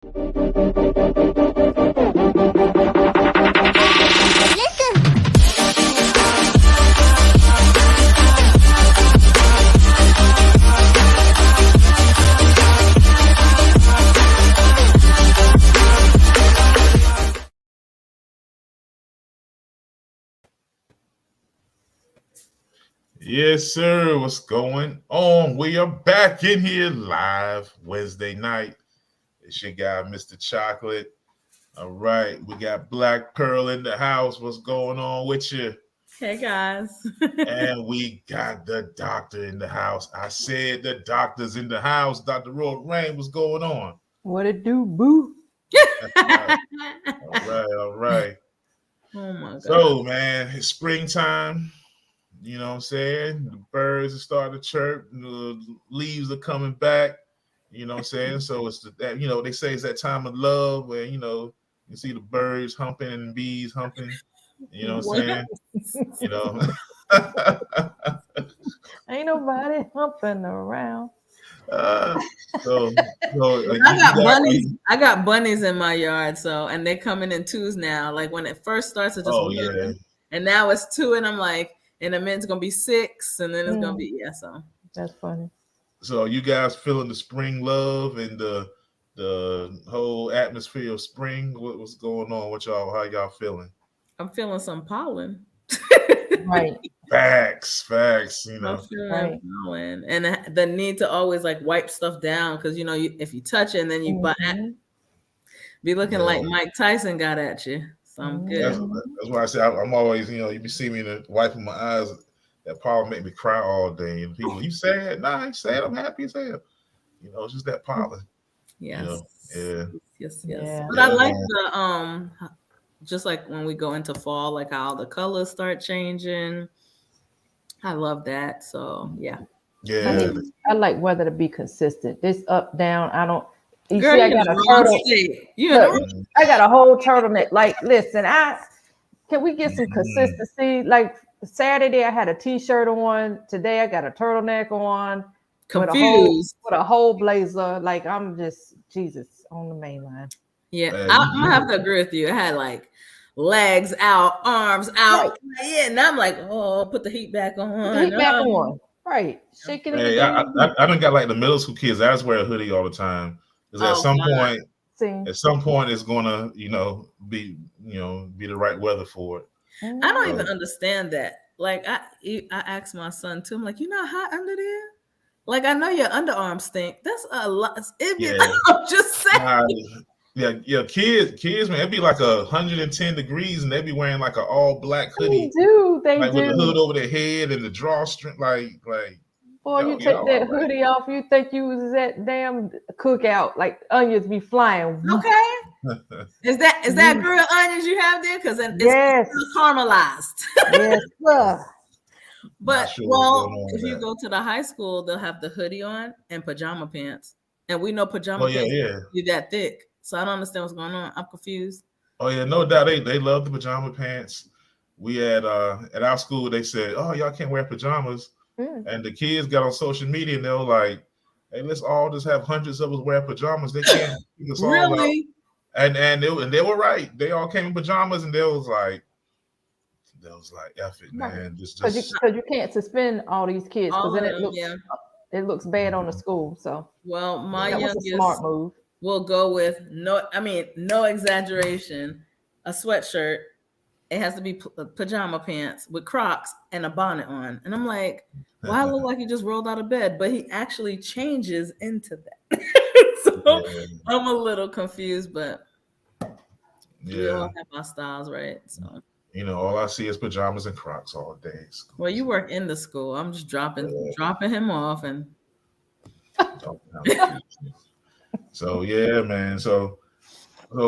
Yes, sir. What's going on? We are back in here live Wednesday night. It's your guy, Mr. Chocolate. All right, we got Black Pearl in the house. What's going on with you? Hey, guys. And we got the doctor in the house. I said the doctor's in the house. Dr. Roy Rain, what's going on? What it do, boo? All right. Oh, my God. So, man, it's springtime. You know what I'm saying? The birds are starting to chirp. The leaves are coming back. You know what I'm saying? So it's that, you know, they say it's that time of love where, you know, you see the birds humping and bees humping. You know what I'm saying? You know. Ain't nobody humping around. So I got bunnies in my yard, so, and they're coming in twos now. Like when it first starts, it's just one. Yeah. And now it's two, and I'm like, and the men's gonna be 6, and then it's gonna be so. That's funny. So you guys feeling the spring love and the whole atmosphere of spring? What's going on with y'all? How y'all feeling? I'm feeling some pollen. Right. Facts. You know. I'm feeling pollen, and the need to always like wipe stuff down because you know if you touch it and then you be looking like Mike Tyson got at you. So I'm good. That's why I say I'm always, you know, you be seeing me wiping my eyes. That pollen make me cry all day. And people, you sad? Nah, I ain't sad. I'm happy as hell. You know, it's just that pollen. Yes. You know? Yes. Yeah. But I like the just like when we go into fall, like how the colors start changing. I love that. So yeah. I like weather to be consistent. This up, down. I don't. You Girl, see, I got a turtle. I got a whole turtleneck. Like, listen, can we get some consistency? Like Saturday, I had a t-shirt on. Today, I got a turtleneck on. Confused with a whole blazer. Like I'm just Jesus on the main line. Yeah, I'm gonna have to agree with you. I had like legs out, arms out. Right. Yeah, and I'm like, oh, put the heat back on. Right. Shaking it. Hey, I done got like the middle school kids. I just wear a hoodie all the time. Because at some point, it's gonna, you know, be the right weather for it. I don't even understand that. Like I asked my son too. I'm like, you know, hot under there. Like I know your underarms stink. That's a lot. I'm just saying. Yeah, kids, man, it'd be like 110 degrees, and they'd be wearing like an all black hoodie. They do. With the hood over their head and the drawstring, like. Boy, you take that hoodie off, you think you was at damn cookout, like onions be flying. Okay. Is that grilled onions you have there? Because it's caramelized. Yes, sir. But if you go to the high school, they'll have the hoodie on and pajama pants, and we know pajama pants be that thick. So I don't understand what's going on. I'm confused. Oh yeah, no doubt they love the pajama pants. We had at our school they said, oh, y'all can't wear pajamas. And the kids got on social media and they were like, hey, let's all just have hundreds of us wear pajamas. They can't keep us all out. And they were right. They all came in pajamas and they was like, F it, man. Because you can't suspend all these kids because then it looks bad on the school. So my youngest was a smart move. Will go with no exaggeration, a sweatshirt. It has to be pajama pants with Crocs and a bonnet on. And I'm like, why look like he just rolled out of bed? But he actually changes into that. So I'm a little confused, but we all have our styles, right? So you know, all I see is pajamas and Crocs all day. Well, you work in the school. I'm just dropping him off and so yeah, man. So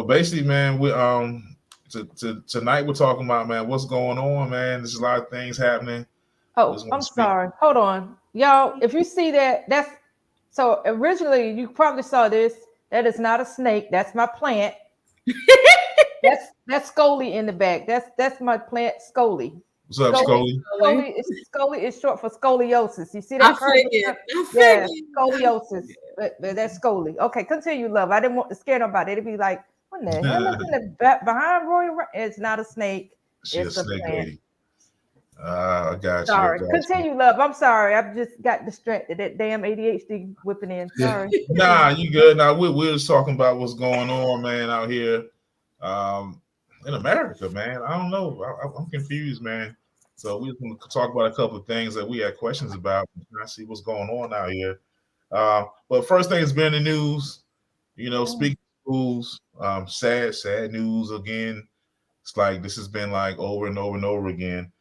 basically, man, we tonight we're talking about, man, what's going on, man. There's a lot of things happening. Oh, I'm sorry. Hold on. Y'all, if you see that's so originally you probably saw this. That is not a snake. That's my plant. That's Scully in the back. That's my plant Scully. What's up, Scully? Scully is short for scoliosis. You see I that? figured. Yeah, scoliosis. But that's Scully. Okay, continue, love. I didn't want to scare nobody. It'd be like, what the hell is in the back behind Roy? It's not a snake. She's It's a a snake plant. lady. I got you. Sorry. Continue, love. I'm sorry. I just got distracted. That damn ADHD whipping in. Sorry. Nah, you good. Now we're just talking about what's going on, man, out here in America, man. I don't know. I'm confused, man. So we're going to talk about a couple of things that we had questions about. I see what's going on out here. But first thing has been the news. You know, speaking of schools, sad news again. It's like this has been like over and over and over again.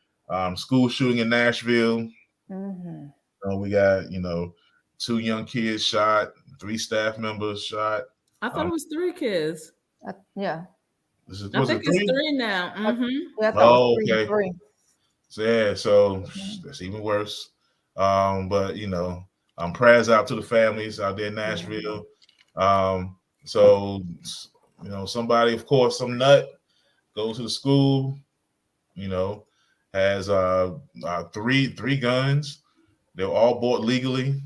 School shooting in Nashville. We got 2 young kids shot, 3 staff members shot. I thought it was 3 kids. Yeah. I think it's 3 now. Yeah, okay. 3. So that's even worse. But prayers out to the families out there in Nashville. Somebody, of course, some nut goes to the school, has 3 guns. They were all bought legally,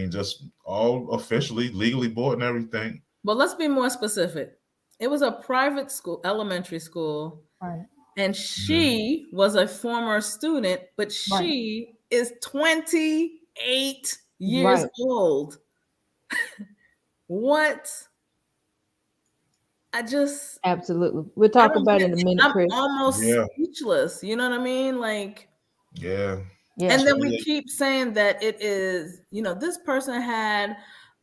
just all officially, legally bought and everything. But let's be more specific. It was a private school, elementary school. Right. And she was a former student, but she is 28 years old. What? Absolutely. We'll talk about it in a minute, Chris. I'm almost speechless. You know what I mean? Like, yeah. And then we keep saying that it is, this person had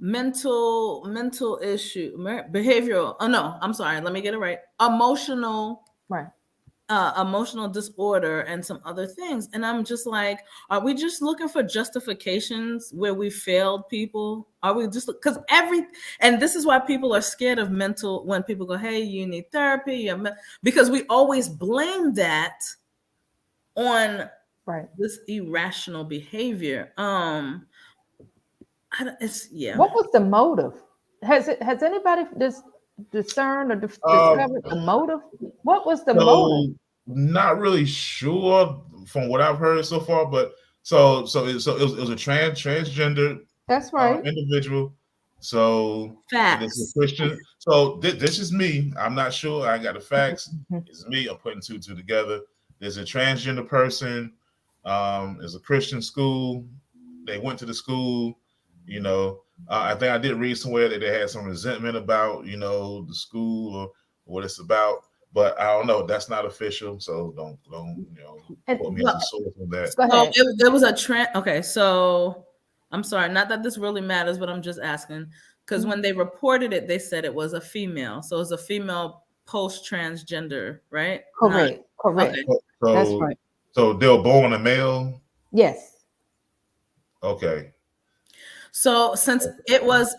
mental issue, behavioral. Oh no, I'm sorry. Let me get it right. Emotional disorder and some other things. And I'm just like, are we just looking for justifications where we failed people? Are we just and this is why people are scared of mental, when people go, hey, you need therapy, because we always blame that on this irrational behavior. What was the motive? Has anybody discerned or discovered the motive? What was the motive? Not really sure from what I've heard so far, but so it was a transgender individual. So facts. This is a Christian. So this is me. I'm not sure. I got the facts. It's me. I'm putting 2 together. There's a transgender person. There's a Christian school. They went to the school. I think I did read somewhere that they had some resentment about, the school or what it's about, but I don't know. That's not official, so don't put me as a source on that. So there was a trend. Okay, so I'm sorry, not that this really matters, but I'm just asking because when they reported it, they said it was a female. So it's a female post-transgender, right? Correct. Okay. That's right. So they were born a male? Yes. Okay. So since it was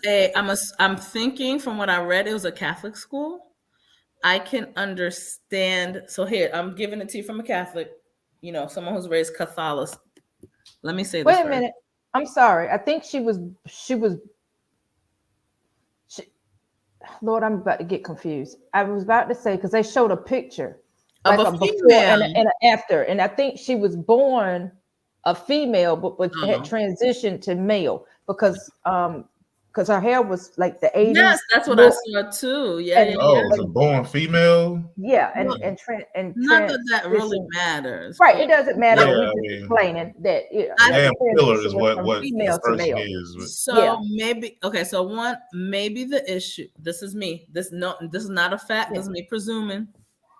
I'm thinking from what I read, it was a Catholic school. I can understand. So here, I'm giving it to you from a Catholic, someone who's raised Catholic. Let me say this. Wait a minute. I'm sorry. I think she was. Lord, I'm about to get confused. I was about to say, because they showed a picture of like a before female and an after, and I think she was born a female, but had transitioned to male because her hair was like the 80s. Yes, that's what I saw too. Yeah. It's a born female. Yeah, and not that really matters. Right, it doesn't matter. We're just explaining that. Damn killer is what female to male is. So maybe So maybe the issue. This is me. This is not a fact. This is me presuming.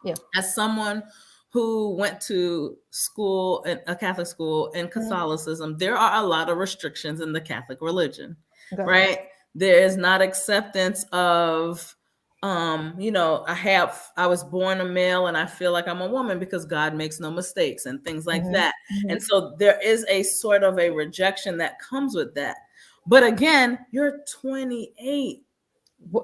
Yeah. As someone who went to school, a Catholic school in Catholicism, there are a lot of restrictions in the Catholic religion, right? There is not acceptance of, I was born a male and I feel like I'm a woman because God makes no mistakes and things like that. And so there is a sort of a rejection that comes with that. But again, you're 28.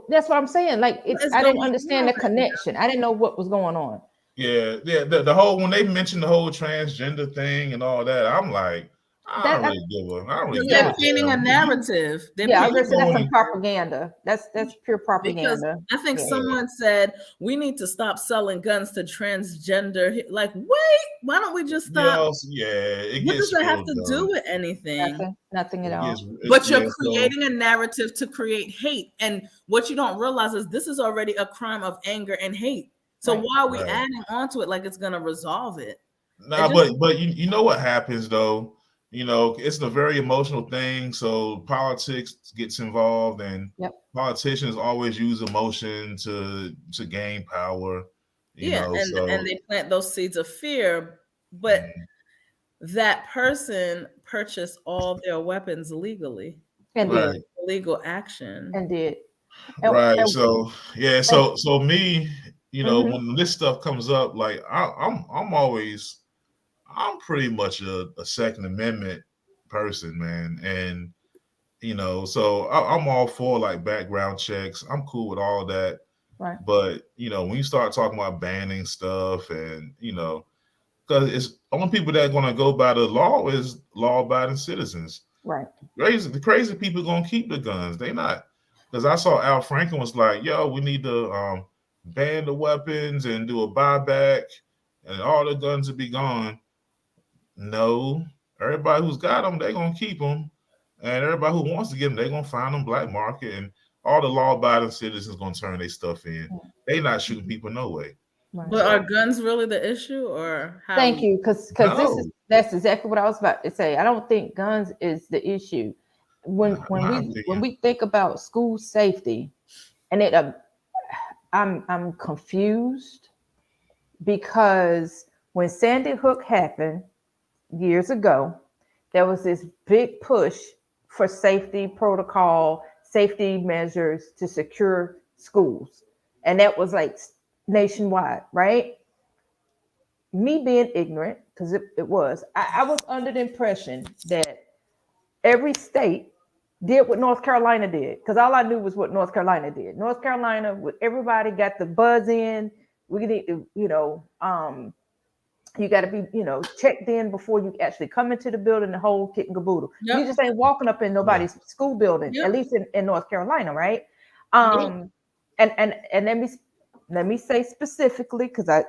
That's what I'm saying. Like, I didn't understand the connection. I didn't know what was going on. Yeah. The whole, when they mentioned the whole transgender thing and all that, I'm like, I don't really give a. I don't really They're give a painting a damn. narrative. Yeah, I was gonna say that's going- some propaganda. That's pure Because propaganda. I think Yeah. someone said we need to stop selling guns to transgender. Like, wait, why don't we just stop? It What gets does that have real to dumb. do with anything? Nothing at It all. gets- But you're yeah, creating a narrative to create hate. And what you don't realize is this is already a crime of anger and hate. So Right. why are we Right. adding on to it like it's gonna resolve it? Nah, but you know what happens though. You know, it's a very emotional thing. So politics gets involved, and politicians always use emotion to gain power. You know, and they plant those seeds of fear, but that person purchased all their weapons legally. And right. did. Legal action. And did. Right. So yeah, so me, you know, when this stuff comes up, like I'm pretty much a Second Amendment person, man. And you know, so I'm all for like background checks. I'm cool with all that. Right. But you know, when you start talking about banning stuff, and you know, because it's only people that are gonna go by the law is law-abiding citizens. Right. The crazy people gonna keep the guns. They not, because I saw Al Franken was like, yo, we need to ban the weapons and do a buyback, and all the guns will be gone. No, everybody who's got them, they're gonna keep them, and everybody who wants to get them, they're gonna find them black market, and all the law-abiding citizens gonna turn their stuff in. They not shooting people no way. Right. But are guns really the issue, or how? Thank you, because that's exactly what I was about to say. I don't think guns is the issue. When we think about school safety, and I'm confused, because when Sandy Hook happened years ago, there was this big push for safety protocol, safety measures to secure schools, and that was like nationwide, right? Me being ignorant, because it was, I was under the impression that every state did what North Carolina did, because all I knew was what North Carolina did. North Carolina, with everybody got the buzz in. We need to, you got to be, checked in before you actually come into the building, the whole kit and caboodle. Yep. You just ain't walking up in nobody's school building, at least in North Carolina, right? And let me say specifically, because I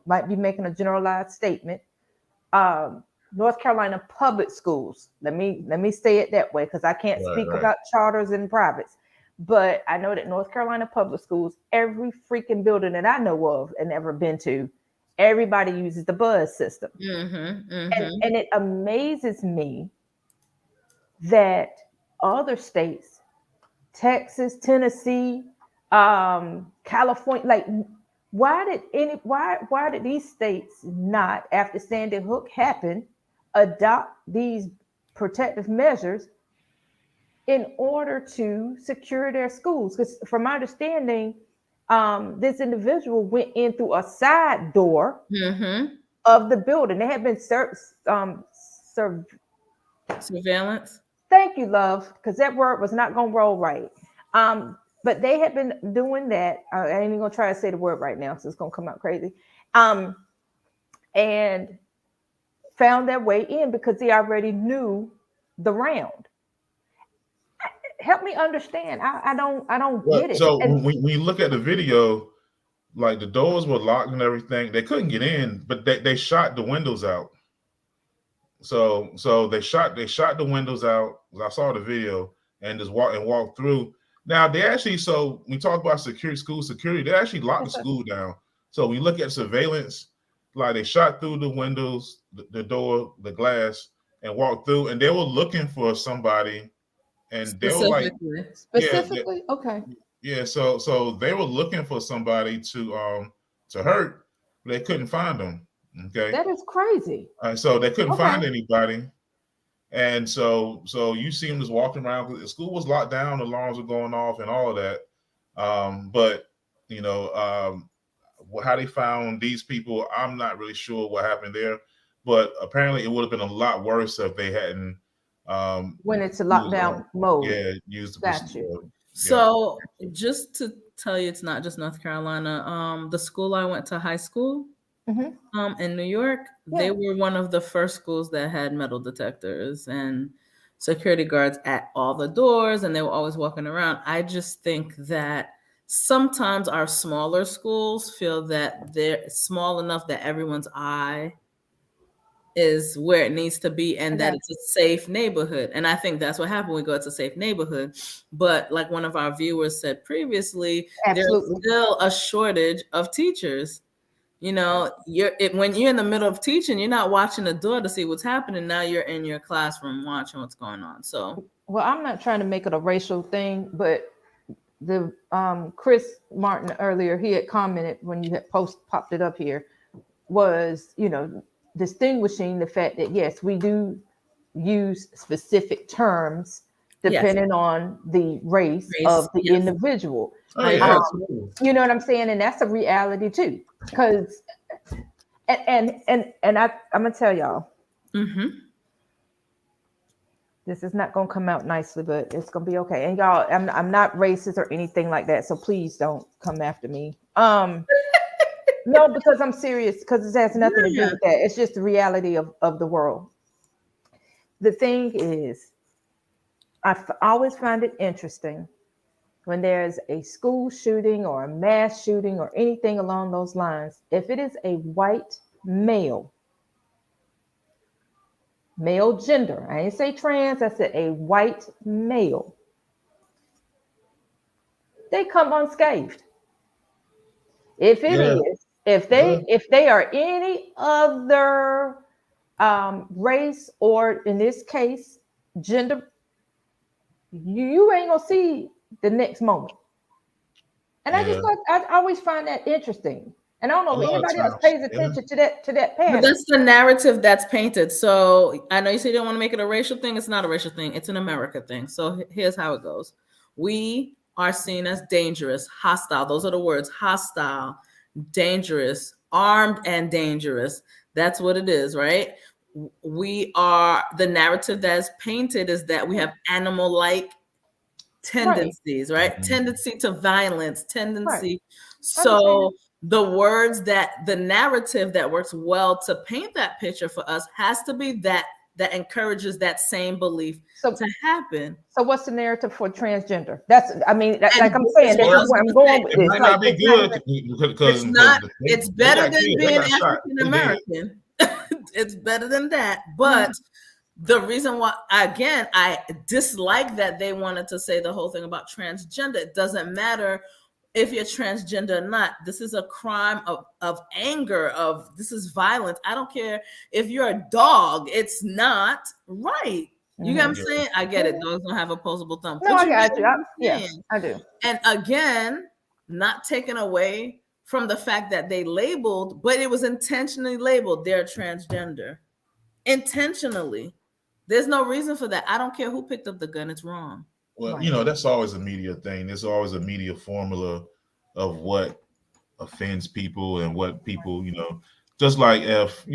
might be making a generalized statement. North Carolina public schools. Let me say it that way, because I can't speak about charters and privates. But I know that North Carolina public schools, every freaking building that I know of and ever been to, everybody uses the buzz system. And it amazes me that other states, Texas, Tennessee, California, like why did these states not, after Sandy Hook happened, adopt these protective measures in order to secure their schools? Because from my understanding, this individual went in through a side door of the building. They had been surveillance. Thank you, love, because that word was not going to roll right. But they had been doing that. I ain't even gonna try to say the word right now, so it's gonna come out crazy. And found their way in because they already knew the round. Help me understand. I don't get it. So when you look at the video, like the doors were locked and everything, they couldn't get in, but they shot the windows out. So they shot the windows out. I saw the video and just walked through. Now they actually, so we talk about school security, they actually locked the school down. So when you look at surveillance, like they shot through the windows, the door, the glass, and walked through, and they were looking for somebody, and they were like specifically, okay. Yeah, so they were looking for somebody to hurt, but they couldn't find them. Okay. That is crazy. So they couldn't find anybody. And so you see them just walking around, because the school was locked down, alarms were going off and all of that. But how they found these people, I'm not really sure what happened there. But apparently it would have been a lot worse if they hadn't when it's a lockdown mode. Yeah, used the So just to tell you, it's not just North Carolina. The school I went to high school, in New York, they were one of the first schools that had metal detectors and security guards at all the doors, and they were always walking around. I just think that sometimes our smaller schools feel that they're small enough that everyone's eye is where it needs to be, and that it's a safe neighborhood. And I think that's what happened. We go, it's a safe neighborhood. But like one of our viewers said previously, there's still a shortage of teachers. You know, when you're in the middle of teaching, you're not watching the door to see what's happening. Now you're in your classroom watching what's going on. So, well, I'm not trying to make it a racial thing, but the Chris Martin earlier, he had commented when you had popped it up here, was, you know, distinguishing the fact that yes, we do use specific terms depending on the race of the individual. You know what I'm saying? And that's a reality too, because and I'm gonna tell y'all, this is not gonna come out nicely, but it's gonna be okay. And y'all, I'm not racist or anything like that, so please don't come after me. No, because I'm serious, because it has nothing to do with that. It's just the reality of the world. The thing is, I always find it interesting when there's a school shooting or a mass shooting or anything along those lines. If it is a white male gender, I didn't say trans, I said a white male, they come unscathed. If it is, if they are any other race, or in this case gender, you ain't gonna see the next moment. And I always find that interesting. And I don't know if anybody else pays attention to that pattern. But that's the narrative that's painted. So I know you say you don't want to make it a racial thing. It's not a racial thing. It's an America thing. So here's how it goes. We are seen as dangerous, hostile. Those are the words: hostile, dangerous, armed, and dangerous. That's what it is, right? We are, the narrative that's painted is that we have animal-like tendencies, right? Tendency to violence, tendency. So the words the narrative that works well to paint that picture for us has to be that encourages that same belief to happen. So what's the narrative for transgender? That's, I mean, like I'm saying, that's where I'm going with this. It might not be good because it's better than being African American. It's better than that. But the reason why, again, I dislike that they wanted to say the whole thing about transgender. It doesn't matter if you're transgender or not. This is a crime of anger, this is violence. I don't care if you're a dog. It's not right. You get what I'm saying? I get it. Dogs don't have opposable thumbs. No, I got you. Yes, I do. And again, not taken away from the fact that they labeled, but it was intentionally labeled, they're transgender. Intentionally. There's no reason for that. I don't care who picked up the gun. It's wrong. Well, you know, that's always a media thing. There's always a media formula of what offends people and what people, you know, just like if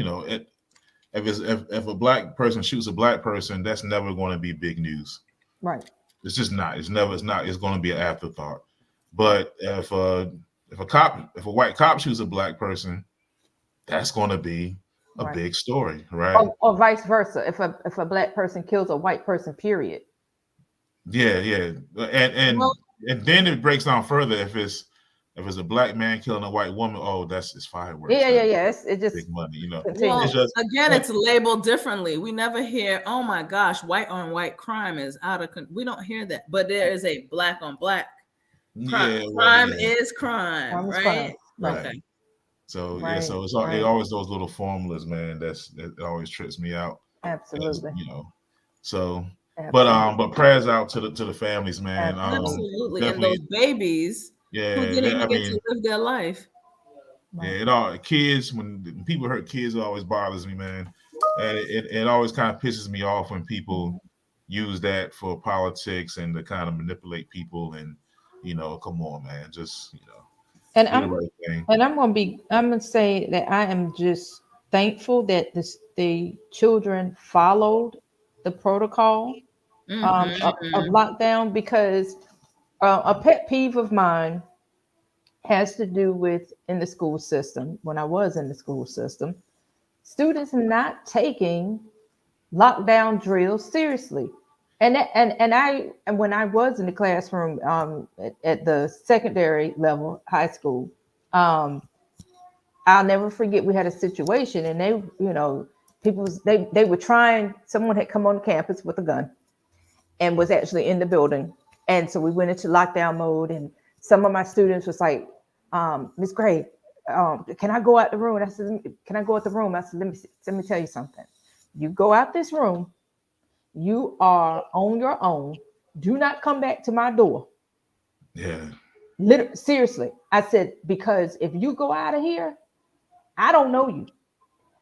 a black person shoots a black person, that's never going to be big news. Right. It's just not. It's going to be an afterthought. But if a white cop shoots a black person, that's going to be a big story, right? Or vice versa. If a black person kills a white person, period. Yeah. And then it breaks down further if it's a black man killing a white woman. Oh, it's fireworks. Yeah. It's just big money, you know. Well, it's labeled differently. We never hear, oh my gosh, white on white crime is out of control. We don't hear that, but there is a black on black crime. Crime is crime, right? Okay. So so it's always those little formulas, man. That always trips me out. Absolutely. You know, so. Absolutely. But prayers out to the families, man. Absolutely, and those babies who didn't even get to live their life. Yeah, kids, when people hurt kids, it always bothers me, man. And it always kind of pisses me off when people use that for politics and to kind of manipulate people. And you know, come on, man, just And I'm gonna say that I am just thankful that the children followed the protocol of lockdown, because a pet peeve of mine has to do with in the school system. When I was in the school system, students not taking lockdown drills seriously. And when I was in the classroom at the secondary level, high school, I'll never forget we had a situation, and they were trying. Someone had come on campus with a gun and was actually in the building, and so we went into lockdown mode. And some of my students was like, Miss Gray, can I go out the room? And I said, can I go out the room? I said, let me tell you something. You go out this room, you are on your own. Do not come back to my door. Yeah. Seriously. I said, because if you go out of here, I don't know you.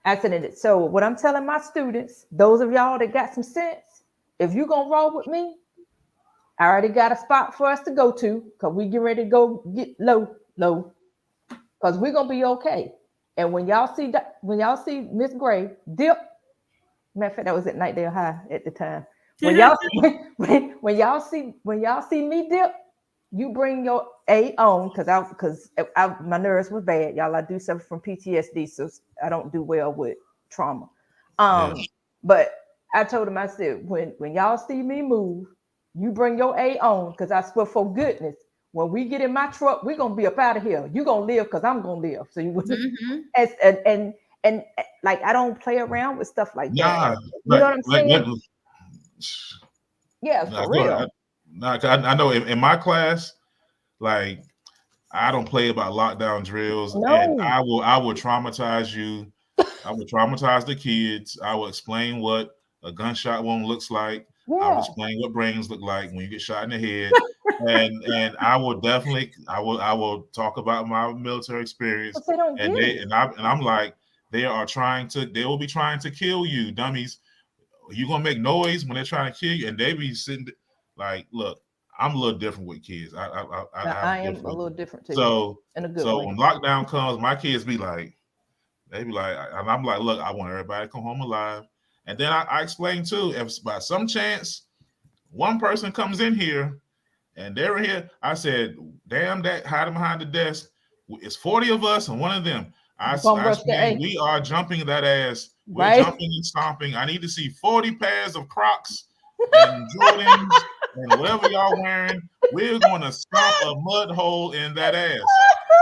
I said, so what I'm telling my students, those of y'all that got some sense, if you're going to roll with me, I already got a spot for us to go to, because we get ready to go get low, because we're going to be okay. And when y'all see Miss Gray dip, matter of fact, that was at Knightdale High at the time. When y'all see me dip, you bring your A on, because my nerves was bad, y'all. I do suffer from PTSD, so I don't do well with trauma. But I told him, I said, when y'all see me move, you bring your A on, because I swear for goodness, when we get in my truck, we're gonna be up out of here. You're gonna live because I'm gonna live. So you and like, I don't play around with stuff like that. You know what I'm saying? Yeah, for real. I know in my class, like, I don't play about lockdown drills, No. and I will traumatize you. I will traumatize the kids. I will explain what a gunshot wound looks like. Yeah. I will explain what brains look like when you get shot in the head, and I will definitely I will talk about my military experience. But they don't get it. I'm like, they will be trying to kill you, dummies. You gonna make noise when they're trying to kill you, and they be sitting like, look, I'm a little different with kids. I am a little different too. So in a good way. When lockdown comes, my kids be like, and I'm like, look, I want everybody to come home alive. And then I explain too, if by some chance one person comes in here and they're in here, I said, damn that hiding behind the desk. It's 40 of us and one of them. I explained, we are jumping that ass. We're jumping and stomping. I need to see 40 pairs of Crocs and Jordans and whatever y'all wearing. We're going to stomp a mud hole in that ass.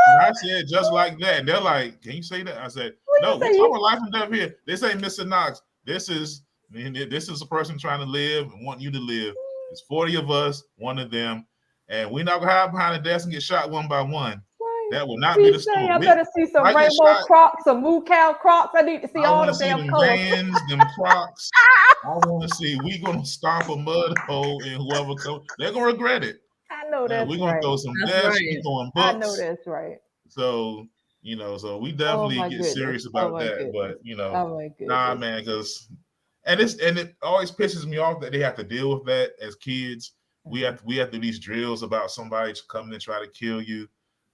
And I said, just like that. And they're like, can you say that? I said, no, we're talking about life and death here. This ain't Mr. Knox. This is a person trying to live and want you to live. It's 40 of us, one of them. And we're not going to hide behind the desk and get shot one by one. That will not be the story. I better see some rainbow Crocs, some moo cow Crocs. I need to see all the damn colors. Vans, them Crocs. I want to see. We gonna stomp a mud hole in whoever comes. They're gonna regret it. I know that's We're gonna throw some desks. We're going books. I know that's right. So so we definitely get serious about that. But nah, man, because it always pisses me off that they have to deal with that as kids. We have to do these drills about somebody coming and try to kill you.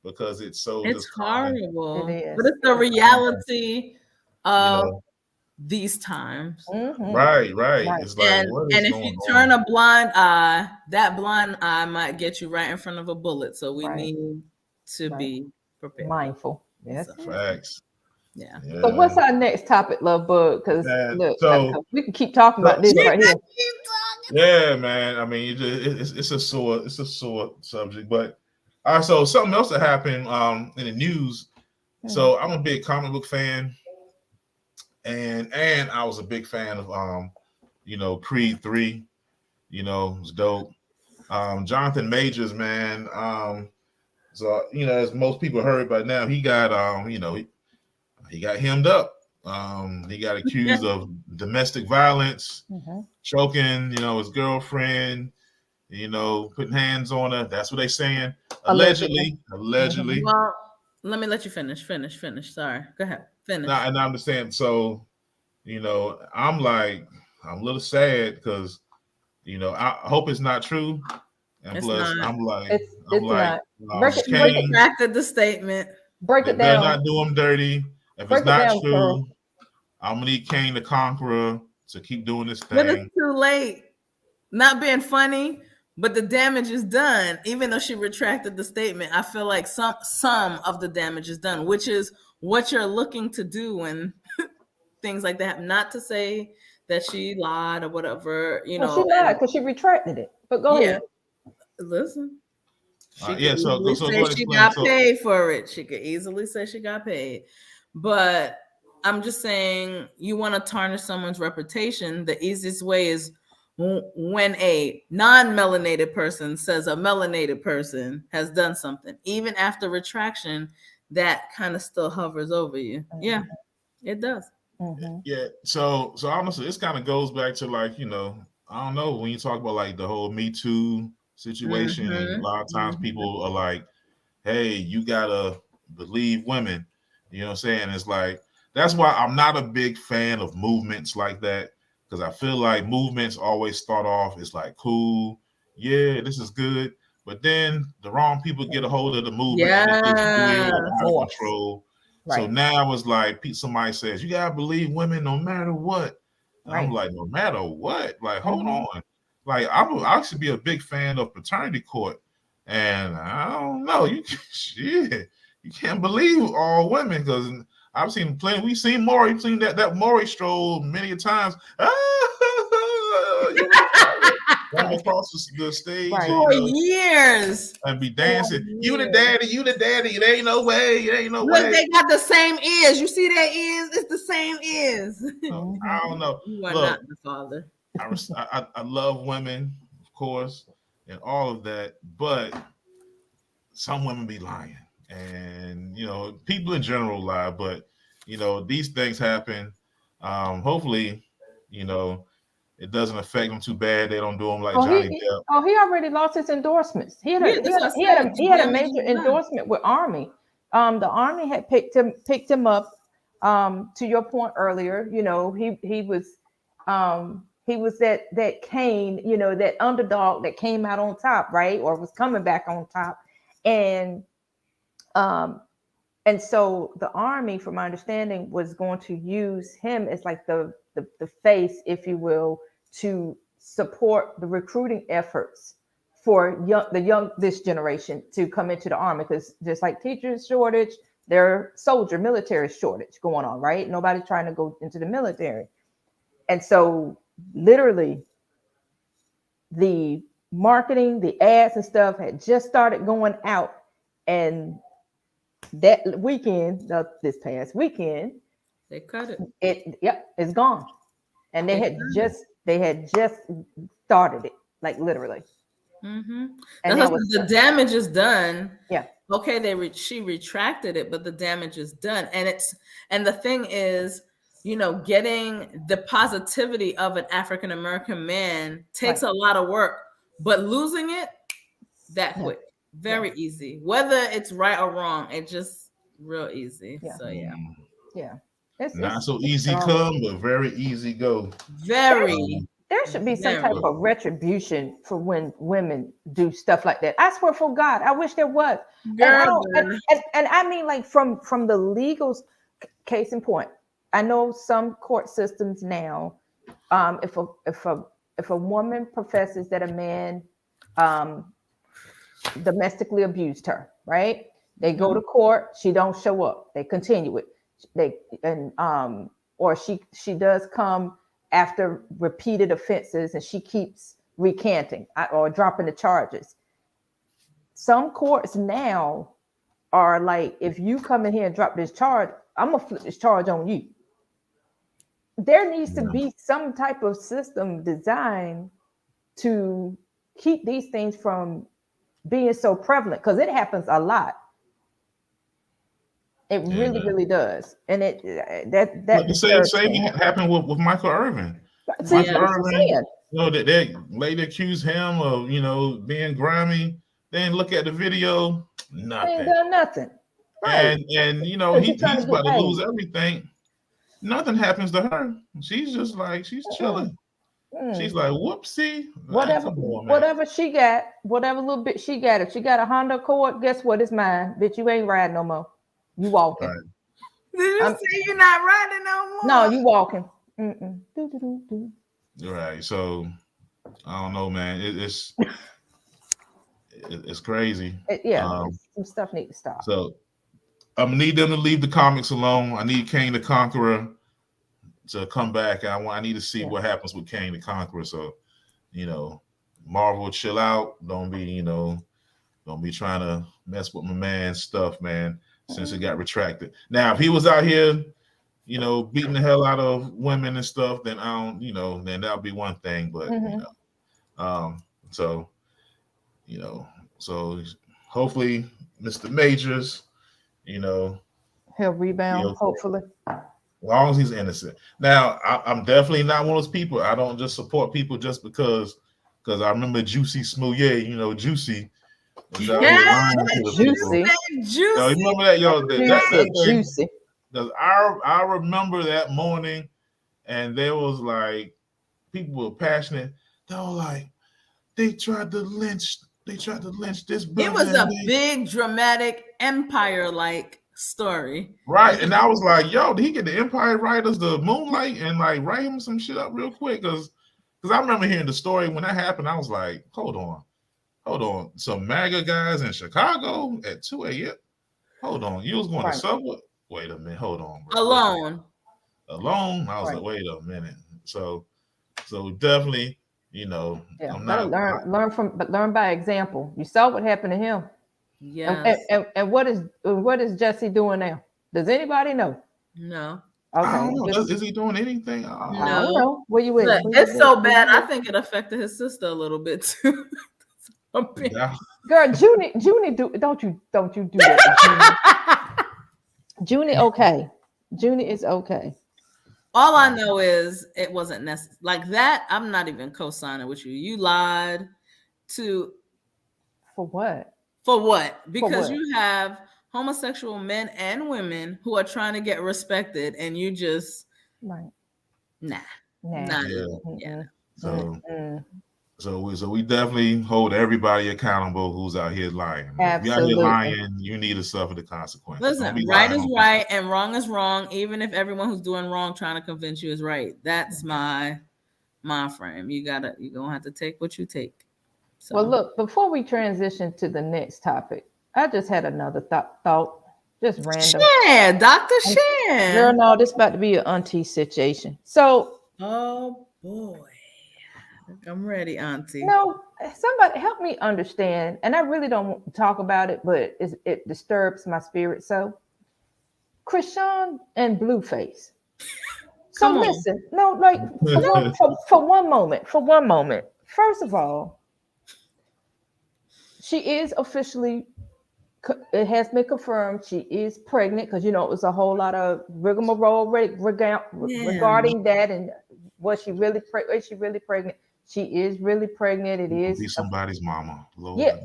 Because it's horrible. It is. But it's the reality of these times. Mm-hmm. Right. It's like, and if you turn a blind eye, that blind eye might get you right in front of a bullet. So we need to be prepared. Mindful. Yes. Facts. Yeah. So what's our next topic, Love Bug? Because look, we can keep talking about this right here. Yeah, man. I mean, it's a sore subject, but. All right, so something else that happened in the news. So I'm a big comic book fan, and I was a big fan of Creed 3. It was dope. Jonathan Majors, man. So as most people heard by now, he got he got hemmed up. He got accused of domestic violence, choking, his girlfriend. Putting hands on her. That's what they're saying. Allegedly. Well, let me let you finish. Sorry. Go ahead. Finish. And I understand. So, I'm a little sad because, I hope it's not true. And it's plus, not. I'm like, break it back to the statement. Break it down. Not do them dirty. If it's not true, I'm gonna need Kang the Conqueror to keep doing this thing. But it's too late. Not being funny. but the damage is done. Even though she retracted the statement, I feel like some of the damage is done, which is what you're looking to do when things like that. Not to say that she lied or whatever, you know. She lied because she retracted it. But go ahead. Listen. She could so say she got paid for it. She could easily say she got paid. But I'm just saying, you want to tarnish someone's reputation. The easiest way is when a non-melanated person says a melanated person has done something. Even after retraction, that kind of still hovers over you. Mm-hmm. Yeah, it does. Mm-hmm. Yeah. So honestly, this kind of goes back to, like, you know, I don't know, when you talk about like the whole Me Too situation, Mm-hmm. and a lot of times people are like, hey, you gotta believe women. You know what I'm saying? It's like, that's why I'm not a big fan of movements like that, because I feel like movements always start off, it's like, cool, yeah, this is good, but then the wrong people get a hold of the movement, and it gets weird, out of control. Right. So now it's like, somebody says, you gotta believe women no matter what. Right. I'm like, no matter what? Like, hold on. Like, I should be a big fan of paternity court. And I don't know, you can't believe all women, because I've seen plenty. We've seen Maury, we've seen that Maury stroll many a times. Run across the stage for years and be dancing. You the daddy. It ain't no way. Look, they got the same ears. You see their ears? It's the same ears. I don't know. You are not the father. I love women, of course, and all of that, but some women be lying, and you know, people in general lie, but you know, these things happen. Hopefully, you know, it doesn't affect them too bad. They don't do them like Johnny Depp. He already lost his endorsements. He had a major endorsement with Army. The Army had picked him up. To your point earlier, you know, he was that Kane, you know, that underdog that came out on top, right? Or was coming back on top. And so the Army, from my understanding, was going to use him as like the face, if you will, to support the recruiting efforts for this generation to come into the Army, because just like teachers shortage, there's military shortage going on, right? Nobody's trying to go into the military. And so literally the marketing, the ads and stuff had just started going out, and that weekend, this past weekend, they cut it. It's gone. And they had just started it, like literally. Mm-hmm. And the damage is done. Yeah. Okay, she retracted it, but the damage is done. And the thing is, you know, getting the positivity of an African American man takes a lot of work, but losing it that quick, very easy. Whether it's right or wrong, it's just real easy. Yeah. So yeah. Not so easy come, but very easy go. Very. There should be some type of retribution for when women do stuff like that. I swear for God, I wish there was. And I mean, like from the legal case in point, I know some court systems now, if a woman professes that a man domestically abused her, right? They go to court, she don't show up, they continue it. Or she does come after repeated offenses and she keeps recanting or dropping the charges. Some courts now are like, if you come in here and drop this charge, I'm gonna flip this charge on you. There needs to be some type of system designed to keep these things from being so prevalent, because it happens a lot. It really does. And the same thing happened with Michael Irvin. Michael Irvin, you know, that they later accused him of, you know, being grimy. Then look at the video, nothing. Ain't done nothing. Right. And you know, he's about to lose everything. Nothing happens to her. She's just like, she's chilling. She's like, whoopsie. Whatever she got, whatever little bit she got. If she got a Honda Accord, guess what? It's mine. Bitch, you ain't riding no more. You walking. Right. Did you say you're not riding no more? No, you walking. Right. So I don't know, man. It's it's crazy. Some stuff needs to stop. So I'm gonna need them to leave the comics alone. I need Kang the Conqueror to come back. I need to see what happens with Kang the Conqueror. So, Marvel, chill out. Don't be trying to mess with my man's stuff, man, since it got retracted. Now, if he was out here, beating the hell out of women and stuff, then then that'll be one thing. But so hopefully Mr. Majors, he'll rebound, hopefully. As long as he's innocent. Now, I'm definitely not one of those people. I don't just support people just because I remember Juicy Smouye, Juicy. Juicy. Yo, you remember that, yo? That Juicy. Because I remember that morning, and there was like people were passionate. They were like, they tried to lynch this brother. It was a big dramatic Empire-like story, right? And I was like, yo, did he get the Empire writers the Moonlight and like write him some shit up real quick? Because I remember hearing the story when that happened. I was like, hold on, some MAGA guys in Chicago at 2 a.m. Hold on, you was going to Subway? Wait a minute, hold on, bro. Alone. I was like, wait a minute. So definitely, I'm not learn by example. You saw what happened to him. Yes. And what is Jesse doing now? Does anybody know? No. Okay. I don't know. Is he doing anything? No. I don't know. Where you at? It's so bad. I think it affected his sister a little bit too. Yeah. Girl, Junie, don't you do that. Junie, okay. Junie is okay. All I know is it wasn't necessary. Like that, I'm not even co-signing with you. You lied to. For what? For what? Because you have homosexual men and women who are trying to get respected, and you just nah. Yeah. So we definitely hold everybody accountable who's out here lying. Absolutely. If you're out here lying, you need to suffer the consequences. Listen, right is right and wrong is wrong, even if everyone who's doing wrong trying to convince you is right. That's my frame. You're gonna have to take what you take. So. Well, look, before we transition to the next topic, I just had another thought, just random. Shan, Dr. Shan. Girl, no, this about to be an auntie situation. So, oh boy. I'm ready, auntie. No, somebody help me understand. And I really don't want to talk about it, but it disturbs my spirit. So, Krishan and Blueface. So listen, no, like for one moment. First of all, she is officially. It has been confirmed she is pregnant because it was a whole lot of rigmarole regarding that and was she really is she really pregnant? She is really pregnant. It is be somebody's mama. Lord, yeah,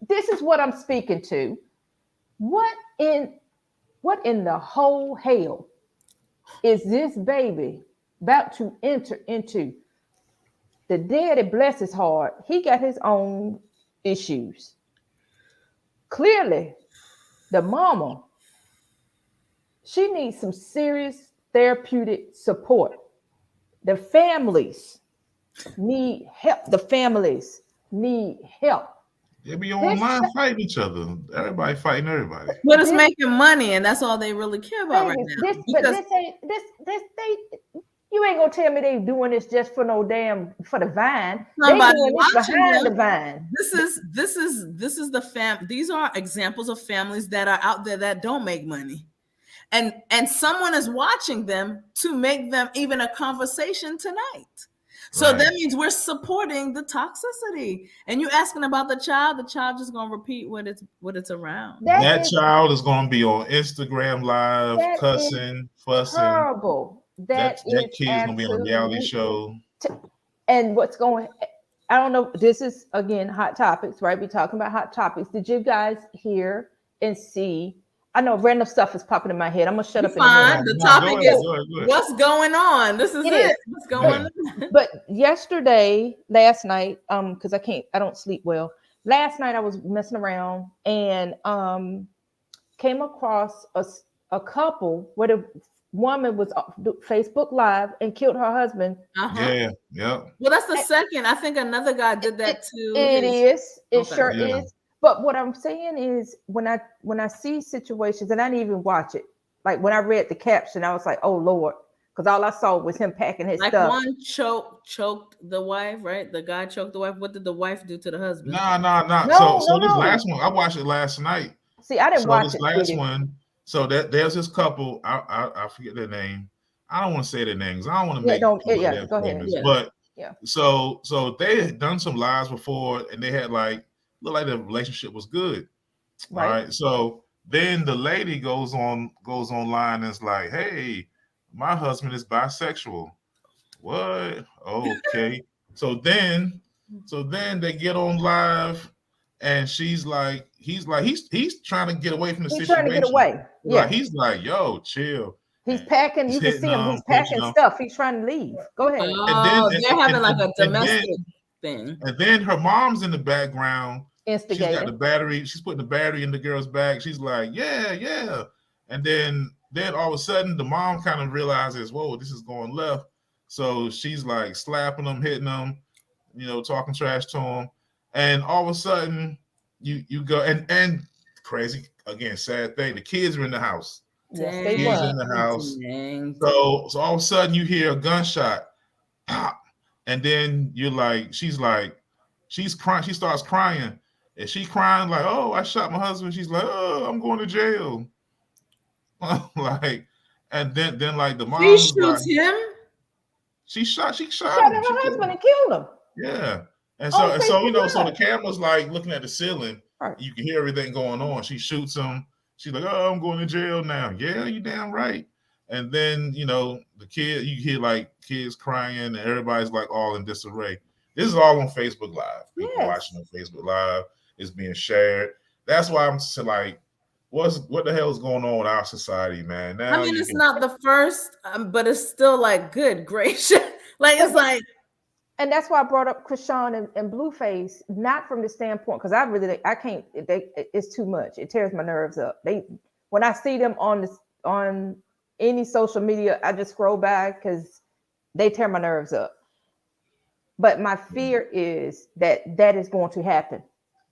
this is what I'm speaking to. What in the whole hell is this baby about to enter into? The daddy, bless his heart, he got his own issues. Clearly, the mama, she needs some serious therapeutic support. The families need help. They be online fighting each other. Everybody fighting everybody. But it's making money, and that's all they really care about right now. You ain't gonna tell me they doing this just for the vine. They doing this behind the vine. This is the These are examples of families that are out there that don't make money, and someone is watching them to make them even a conversation tonight. So that means we're supporting the toxicity. And you asking about the child just gonna repeat what it's around. That child is gonna be on Instagram Live, cussing, fussing. Horrible. That kid's gonna be on a reality show. And I don't know. This is again hot topics, right? We're talking about hot topics. Did you guys hear and see? I know random stuff is popping in my head. I'm gonna shut up. Fine. The topic is what's going on. This is it. What's going on? But last night, because I don't sleep well. Last night I was messing around and came across a couple where woman was Facebook Live and killed her husband. Yeah, yeah. Well, that's the second. I think another guy did that too. It Okay. sure is. But what I'm saying is, when I see situations, and I didn't even watch it, like when I read the caption, I was like, oh Lord, because all I saw was him packing his stuff. One choked the wife, right? The guy choked the wife. What did the wife do to the husband? Nah. No, So this last one, I watched it last night. See, I didn't watch this it. Last one. So there's this couple. I forget their name. I don't want to say their names. I don't want to make go famous. ahead. But so they had done some lives before, and they had looked like the relationship was good. Right. All right. So then the lady goes online and is like, "Hey, my husband is bisexual." What? Okay. So then they get on live, and he's trying to get away from the situation. He's trying to get away. Yeah. Like, he's like, "Yo, chill." He's packing. You can see him. He's packing stuff. He's trying to leave. Go ahead. They're having like a domestic thing. And then her mom's in the background. Instigating. She's got the battery. She's putting the battery in the girl's bag. She's like, yeah. And then all of a sudden, the mom kind of realizes, whoa, this is going left. So she's like slapping him, hitting him, talking trash to him. And all of a sudden, you go and crazy again, sad thing. The kids are in the house. Yes, they were in the house. So all of a sudden, you hear a gunshot, pop, and then she's crying. She starts crying. And she crying like, "Oh, I shot my husband." She's like, "Oh, I'm going to jail." And then the mom. She shoots him. She shot her husband and killed him. Yeah. And so the camera's looking at the ceiling. Right. You can hear everything going on. She shoots him. She's like, "Oh, I'm going to jail now." Yeah, you damn right. And then the kid, you hear kids crying, and everybody's all in disarray. This is all on Facebook Live. People watching on Facebook Live. It's being shared. That's why I'm just what the hell is going on with our society, man? Now it's not the first, but it's still good gracious. And that's why I brought up Chrisean and Blueface, not from the standpoint, because I can't. It's too much. It tears my nerves up. When I see them on any social media, I just scroll by because they tear my nerves up. But my fear is that is going to happen.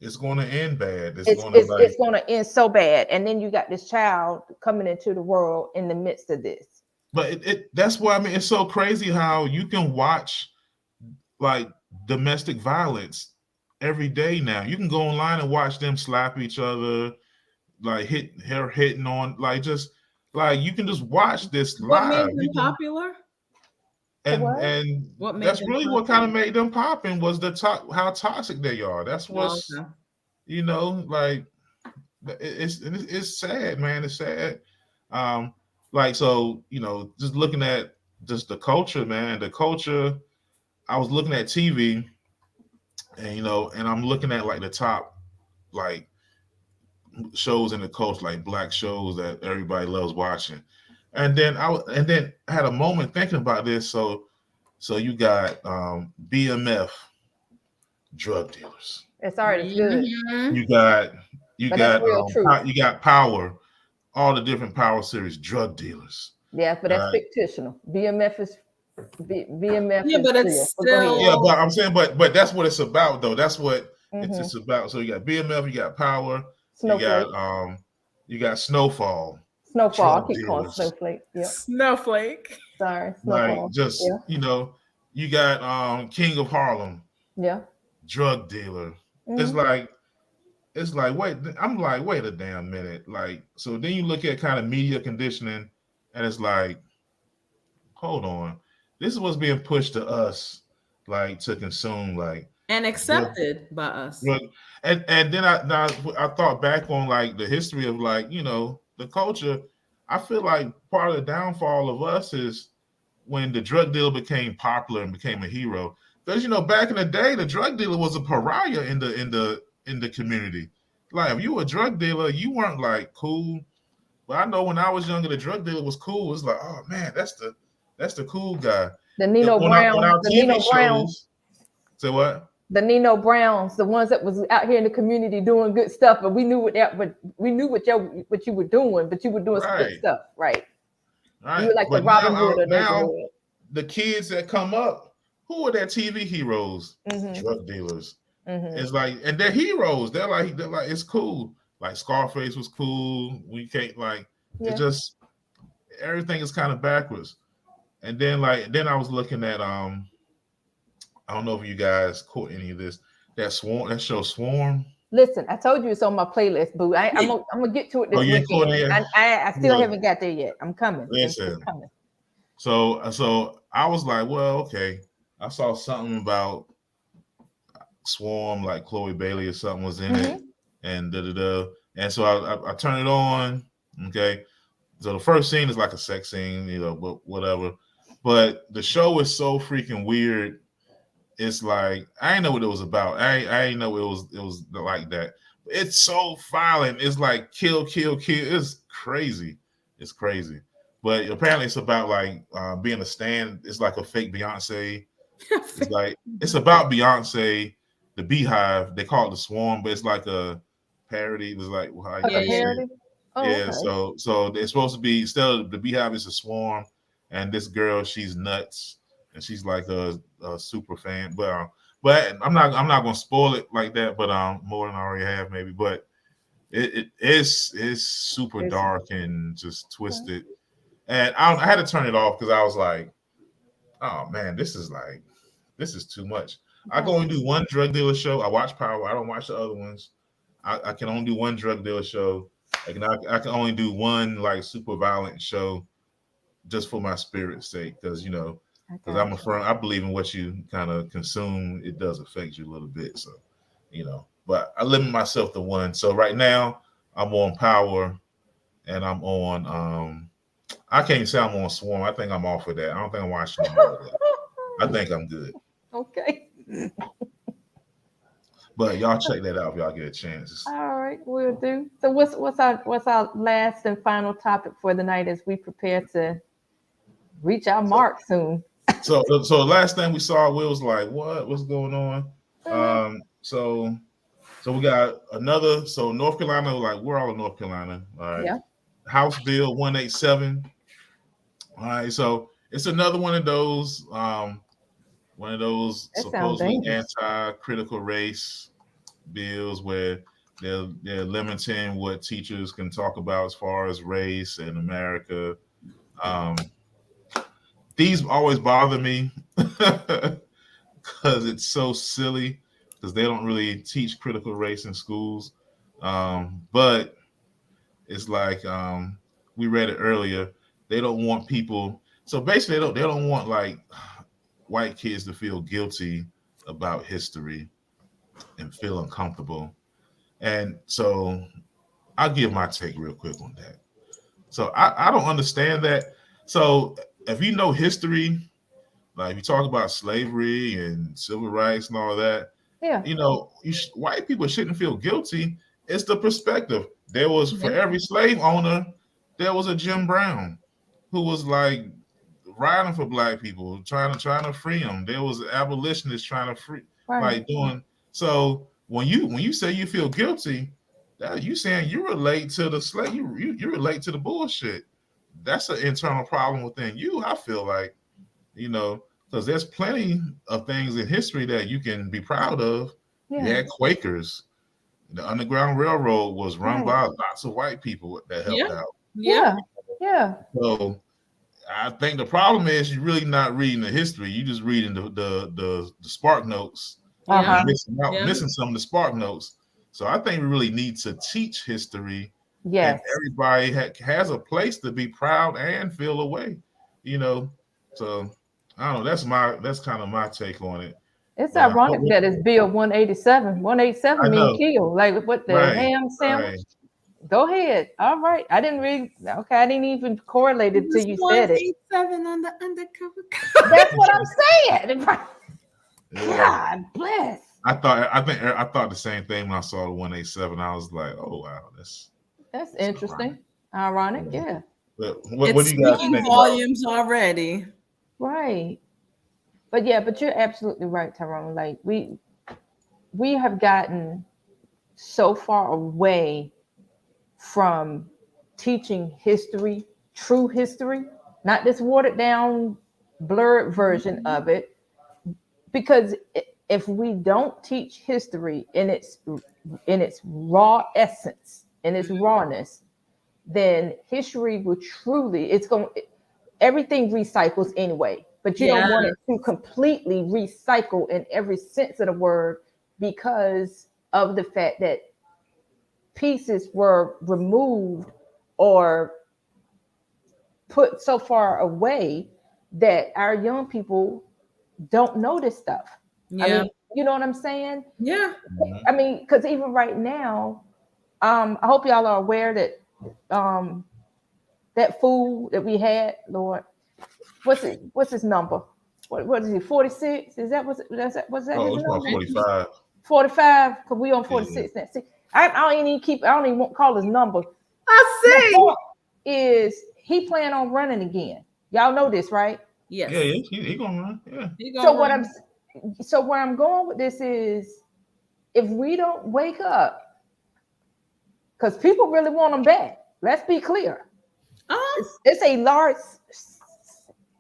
It's going to end bad. It's going to end so bad, and then you got this child coming into the world in the midst of this. But that's why it's so crazy how you can watch domestic violence every day now. You can go online and watch them slap each other, hitting on, you can just watch this live. What made them popular? And that's really what kind of made them popping was how toxic they are. That's what's it's sad, man. It's sad. Just looking at just the culture, man. The culture. I was looking at TV, and and I'm looking at the top shows in the culture, black shows that everybody loves watching. And then I had a moment thinking about this. So you got BMF, drug dealers. It's already good. You got Power, all the different Power series, drug dealers. Yeah, but that's fictional. BMF is BMF. Yeah, but it's still. Yeah, but I'm saying, but that's what it's about, though. That's what it's about. So you got BMF, you got Power, you got Snowfall. Snowfall. I keep calling Snowflake. Yeah. Snowflake. Sorry. Snowfall. You got King of Harlem. Yeah. Drug dealer. It's wait a damn minute. So then you look at kind of media conditioning, and it's hold on. This is what's being pushed to us, to consume, and accepted by us. And then I thought back on the history of the culture. I feel part of the downfall of us is when the drug dealer became popular and became a hero. Because back in the day, the drug dealer was a pariah in the community. If you were a drug dealer, you weren't cool. But I know when I was younger, the drug dealer was cool. It was oh man, that's the cool guy. The Nino Brown. Say what? The Nino Browns, the ones that was out here in the community doing good stuff, but we knew what you were doing, but you were doing some good stuff, right? Right. You were like But the Robin now, Hood of now neighborhood. the kids that come up, who are their TV heroes? Mm-hmm. Drug dealers. Mm-hmm. It's like, and they're heroes. They're like, it's cool. Like Scarface was cool. We can't like, it's just everything is kind of backwards. And then I was looking at I don't know if you guys caught any of this. That show Swarm. Listen, I told you it's on my playlist, boo. I'm gonna get to it this weekend. I still haven't got there yet. I'm coming. Listen. It's coming. So I was like, well, okay. I saw something about Swarm, like Chloe Bailey or something was in it, and and so I turned it on. Okay, so the first scene is like a sex scene, but whatever. But the show is so freaking weird. It's like I didn't know what it was about. I didn't know it was like that. It's so violent. It's like kill. It's crazy. It's crazy. But apparently it's about like being a stan. It's like a fake Beyonce. It's about Beyonce. The Beehive, they call it the Swarm, but it's like a parody. It was like a parody. Okay. So it's supposed to be still the Beehive is a swarm, and this girl, she's nuts, and she's like a super fan. But I'm not gonna spoil it like that. But more than I already have maybe. But it's super dark and just twisted, and I had to turn it off because I was like, oh man, this is too much. I can only do one drug dealer show. I watch Power. I don't watch the other ones. I can only do one drug dealer show. I can only do one like super violent show, just for my spirit's sake, because I'm a firm. I believe in what you kind of consume. It does affect you a little bit. So, but I limit myself to one. So right now I'm on Power, and I'm on. I can't say I'm on Swarm. I think I'm off of that. I don't think I'm watching more of that. I think I'm good. Okay. But y'all check that out if y'all get a chance. All right, we'll do. So what's our last and final topic for the night as we prepare to reach our mark soon? So the last thing we saw, Will was like, what's going on? So we got another. So North Carolina, like we're all in North Carolina. All right. Yeah. House Bill 187. All right. So it's another one of those. One of those supposedly anti-critical race bills where they're limiting what teachers can talk about as far as race in America. These always bother me because it's so silly because they don't really teach critical race in schools. But it's like we read it earlier. They don't want people. So basically, they don't want like white kids to feel guilty about history and feel uncomfortable. And so I'll give my take real quick on that. So I don't understand that. So if you know history, like you talk about slavery and civil rights and all that, white people shouldn't feel guilty. It's the perspective. There was, for every slave owner, there was a Jim Brown who was like riding for black people, trying to free them. There was abolitionists trying to free, like doing. So when you say you feel guilty, that you saying you relate to the slave, you relate to the bullshit. That's an internal problem within you. I feel like, because there's plenty of things in history that you can be proud of. Yeah. You had Quakers. The Underground Railroad was run by lots of white people that helped out. Yeah. So I think the problem is you're really not reading the history. You just reading the Spark Notes. Missing some of the Spark Notes. So I think we really need to teach history. Yes. And everybody has a place to be proud and feel a way. So I don't know. That's kind of my take on it. It's ironic that it's Bill 187. 187 means kill. Like what the ham sandwich? Right. Go ahead. All right. I didn't read. Okay, I didn't even correlate it till you said it. 187 on the undercover. That's what I'm saying. God bless. I thought the same thing when I saw the 187. I was like, oh wow, that's interesting. Ironic, yeah. But what do you guys think volumes already? Right. But you're absolutely right, Tyrone. Like we have gotten so far away from teaching history, true history, not this watered down, blurred version of it. Because if we don't teach history in its raw essence, in its rawness, then history will truly, everything recycles anyway. But you don't want it to completely recycle in every sense of the word because of the fact that pieces were removed or put so far away that our young people don't know this stuff. Yeah. I mean, you know what I'm saying? Yeah. I mean, because even right now, I hope y'all are aware that that food that we had, Lord, what's his number? What is he? 46? Is that was that Oh, his it's about number? 45. 45, because we on 46 now. See, I don't even want to call his number. I The see. point is he plan on running again. Y'all know this, right? Yes. Yeah, he gonna run. Yeah. So where I'm going with this is, if we don't wake up, because people really want him back. Let's be clear. It's a large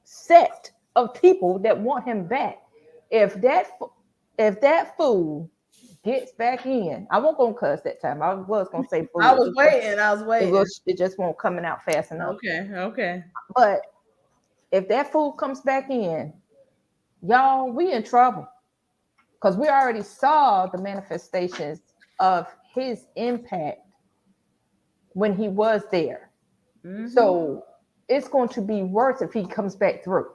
set of people that want him back. If that fool gets back in, I won't gonna cuss that time. I was gonna say fool. I was waiting. It just won't coming out fast enough. Okay. But if that fool comes back in, y'all, we in trouble. Because we already saw the manifestations of his impact when he was there. Mm-hmm. So it's going to be worse if he comes back through.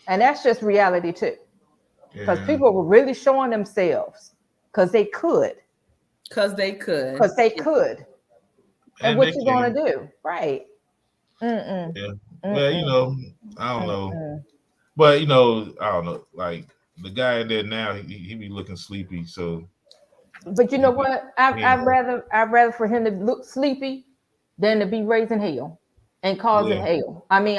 And that's just reality too. Because people were really showing themselves because they could. And what you going to do? Right. Yeah. Well, I don't know. But, I don't know. Like, the guy in there now, he be looking sleepy. So, but you know what? I'd rather for him to look sleepy than to be raising hell and causing hell. I mean,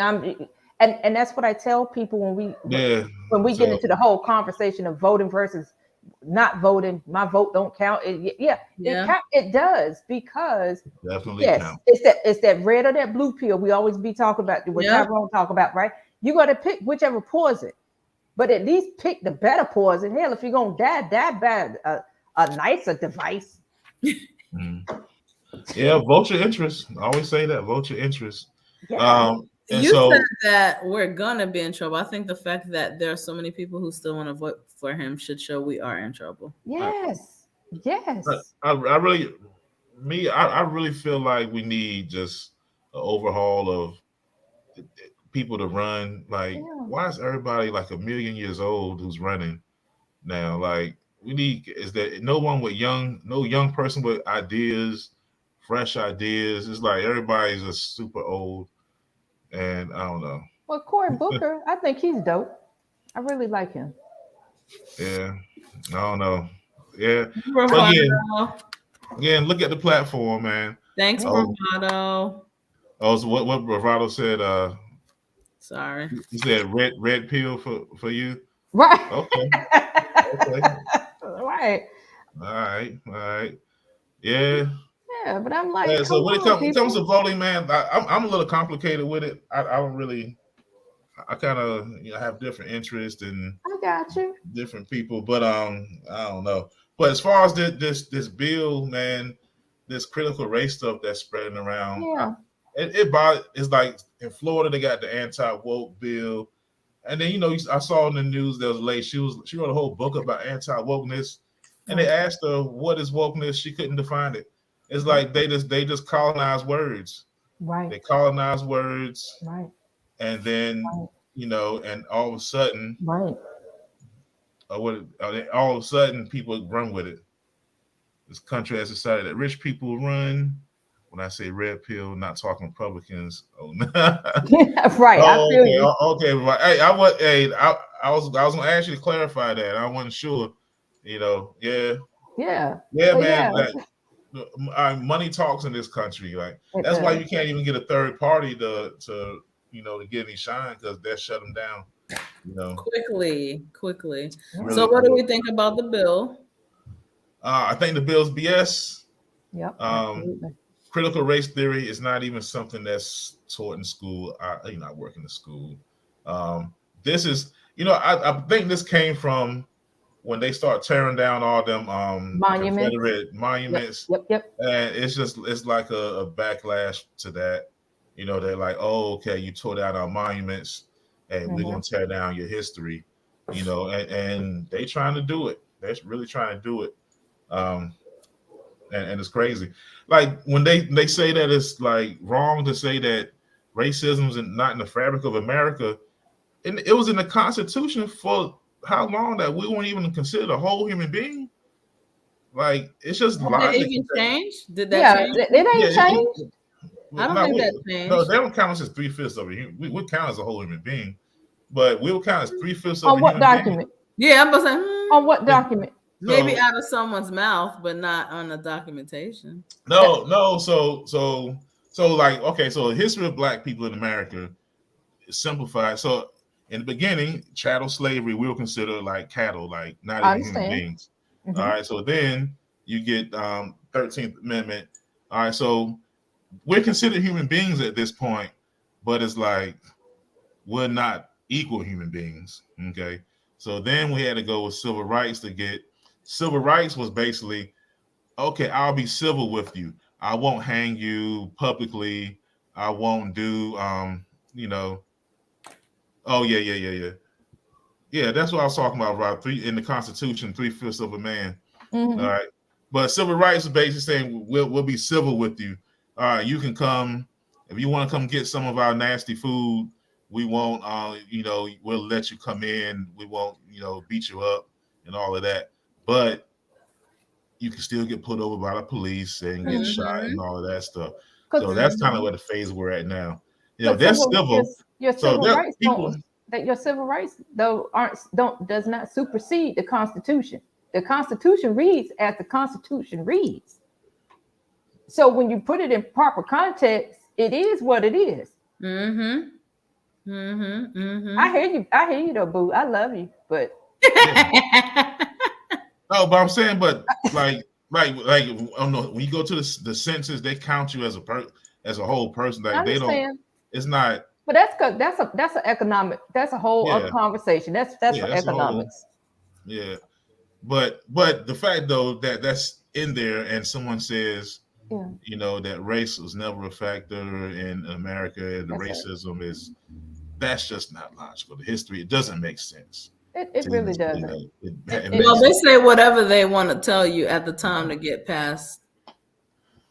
and that's what I tell people when we get into the whole conversation of voting versus not voting. My vote don't count. It does, because definitely count. It's that red or that blue pill we always be talking about. What Tyrone talk about, right? You got to pick whichever poison. But at least pick the better poison. Hell, if you're going to die by a nicer device. Yeah, vote your interest. I always say that. Vote your interest. Yeah. You said that we're going to be in trouble. I think the fact that there are so many people who still want to vote for him should show we are in trouble. Yes. Yes. I really feel like we need just an overhaul of people to run. Like, why is everybody like 1 million years old who's running now? Like, is that no young person with ideas, fresh ideas? It's like everybody's just super old, and I don't know. Well, Cory Booker, I think he's dope. I really like him. Yeah, I don't know. Yeah, but again, look at the platform, man. Thanks, Bravado. Oh, so what Bravado said? Sorry. He said red pill for you. Right. Okay. Right. All right. Yeah. Yeah, but I'm like, so when it comes to voting, man, I'm a little complicated with it. I don't really. I kind of have different interests and I got you. Different people, but I don't know. But as far as this bill, man, this critical race stuff that's spreading around, it's like in Florida they got the anti-woke bill, and then I saw in the news there was a lady, she wrote a whole book about anti-wokeness, and they asked her what is wokeness, she couldn't define it. It's like they just colonize words, right? They colonize words, right? And then and all of a sudden, right? All of a sudden people run with it. This country has decided that rich people run. When I say red pill, not talking Republicans. Oh, right. I feel you. Okay. Hey, I was gonna ask you to clarify that. I wasn't sure. Yeah, man. Money talks in this country. Like that's why you can't even get a third party to get any shine, because that shut them down. Quickly. Really so what do we think about the bill? I think the bill's BS. Yep. critical race theory is not even something that's taught in school. I work in the school. This is, I think this came from when they start tearing down all them Confederate monuments. Yep. And it's like a backlash to that. They're like, oh, okay, you tore down our monuments, and we're gonna tear down your history. And they trying to do it. They're really trying to do it. And it's crazy. Like when they say that it's like wrong to say that racism is not in the fabric of America, and it was in the Constitution for how long that we weren't even considered a whole human being. Like it's just logic. Did it even change? Did that change? It ain't changed. I don't think that changed. No, they don't count us as 3/5 of a human. We count as a whole human being, but we'll count as 3/5 of on what document? Being. Yeah, I'm gonna say on what document? Maybe out of someone's mouth, but not on the documentation. No. So like, okay, so the history of Black people in America is simplified. So in the beginning, chattel slavery, we were considered like cattle, like not even human beings. All right, so then you get 13th Amendment. All right, so we're considered human beings at this point, but it's like we're not equal human beings. Okay, so then we had to go with civil rights to get civil rights was basically, okay, I'll be civil with you. I won't hang you publicly. I won't do oh yeah. Yeah, that's what I was talking about, Rob. In the Constitution, 3/5 of a man. All right. But civil rights is basically saying we'll be civil with you. All right, you can come if you want to come get some of our nasty food. We won't, we'll let you come in. We won't, beat you up and all of that. But you can still get put over by the police and get shot and all of that stuff. So that's kind of where the phase we're at now. That's civil. Your civil rights your civil rights though does not supersede the Constitution. The Constitution reads as the Constitution reads. So when you put it in proper context, it is what it is. I hear you though, boo. I love you, but no, but I'm saying, but like I don't know, when you go to the census, they count you as a whole person. Like they don't. It's not. But that's an economic. That's a whole other conversation. That's for economics. But the fact though that's in there, and someone says, that race was never a factor in America, and the racism is. That's just not logical. The history, it doesn't make sense. It really doesn't. Well, they say whatever they want to tell you at the time to get past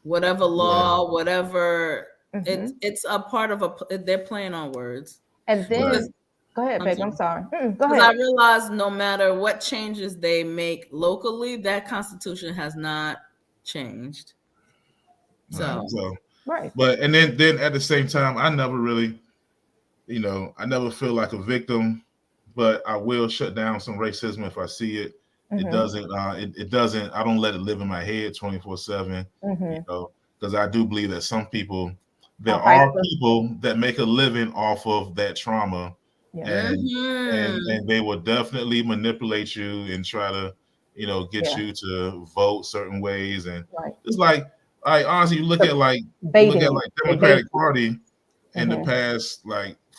whatever law, whatever. It's a part of they're playing on words. And then go ahead, babe. I'm sorry. Go ahead. I realize no matter what changes they make locally, that Constitution has not changed. So right. But and then at the same time, I never really, I never feel like a victim, but I will shut down some racism if I see it. It doesn't. It doesn't. I don't let it live in my head 24/7. Because I do believe that some people. There are people that make a living off of that trauma, and they will definitely manipulate you and try to, get you to vote certain ways. And it's like, honestly, you look at Democratic Party in the past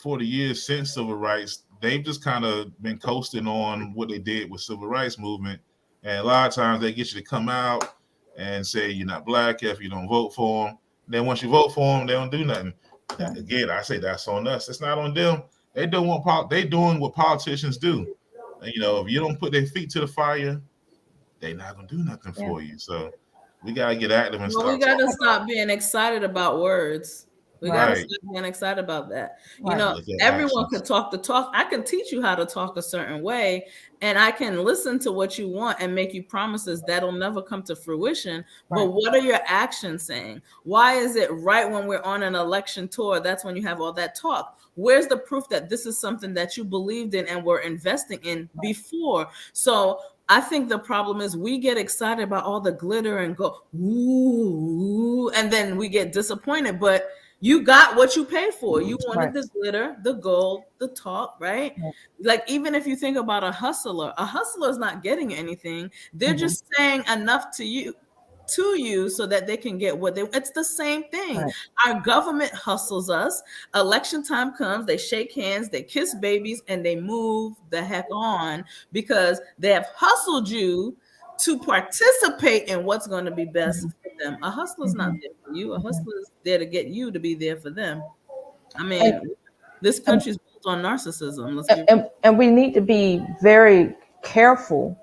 40 years since civil rights, they've just kind of been coasting on what they did with civil rights movement. And a lot of times they get you to come out and say you're not Black if you don't vote for them. Then once you vote for them, they don't do nothing. Again, I say that's on us. It's not on them. They doing what politicians do. And, if you don't put their feet to the fire, they're not gonna do nothing for you. So we gotta get active and we gotta stop being excited about words. We gotta stop being excited about that. Everyone can talk the talk. I can teach you how to talk a certain way, and I can listen to what you want and make you promises that'll never come to fruition. But what are your actions saying? Why is it right when we're on an election tour, that's when you have all that talk? Where's the proof that this is something that you believed in and were investing in before? So I think the problem is we get excited about all the glitter and go, ooh, and then we get disappointed. But you got what you paid for. You wanted the glitter, the gold, the talk, right? Like, even if you think about a hustler is not getting anything. They're just saying enough to you to you so that they can get what they. It's the same thing. Right. Our government hustles us. Election time comes, they shake hands, they kiss babies, and they move the heck on because they have hustled you to participate in what's going to be best for them. A hustler's not there for you. A hustler is there to get you to be there for them. I mean, this country's built on narcissism. And we need to be very careful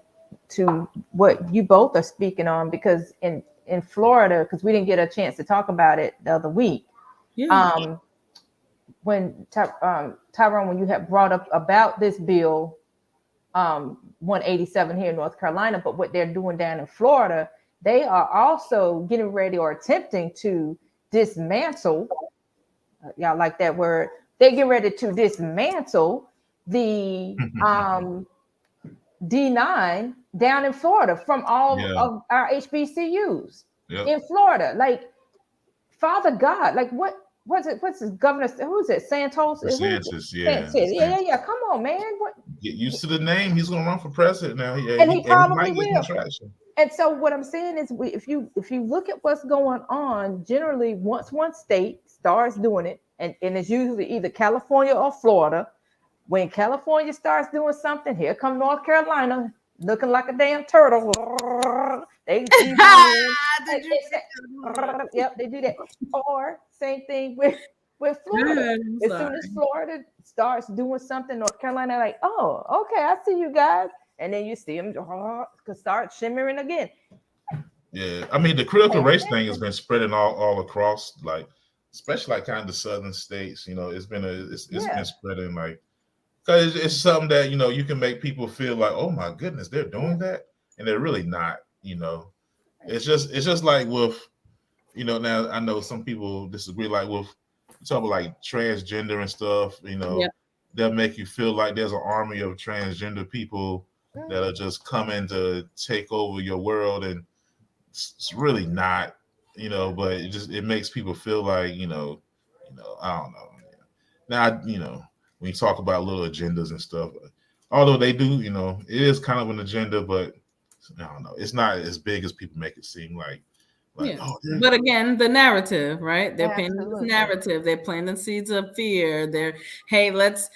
to what you both are speaking on, because in Florida, because we didn't get a chance to talk about it the other week. Yeah. When Tyrone, when you had brought up about this bill 187 here in North Carolina, but what they're doing down in Florida, they are also getting ready or attempting to dismantle. Y'all like that word? They get ready to dismantle the D9 down in Florida from all of our HBCUs in Florida. Like, Father God, like what's his governor? Who's it? Santos? DeSantis, yeah. Come on, man. What? Get used to the name. He's gonna run for president now. And he probably will. Traction. And so what I'm saying is, if you look at what's going on, generally once one state starts doing it, and it's usually either California or Florida. When California starts doing something, here come North Carolina looking like a damn turtle. They do that. Or same thing with Florida. As soon as Florida starts doing something, North Carolina like, oh, okay, I see you guys. And then you see them start shimmering again. Yeah, I mean, the critical race thing has been spreading all across, like, especially like kind of the southern states. You know, it's been spreading, like, because it's something that, you know, you can make people feel like, oh my goodness, they're doing that, and they're really not. You know, it's just like with, you know, now I know some people disagree, like with talk about like transgender and stuff. You know, they'll make you feel like there's an army of transgender people that are just coming to take over your world, and it's really not, you know, but it makes people feel like, you know, I don't know. Now, you know, when you talk about little agendas and stuff, although they do, you know, it is kind of an agenda, but I don't know, it's not as big as people make it seem like. But again, the narrative, right? They're painting this narrative. They're planting seeds of fear. Hey, let's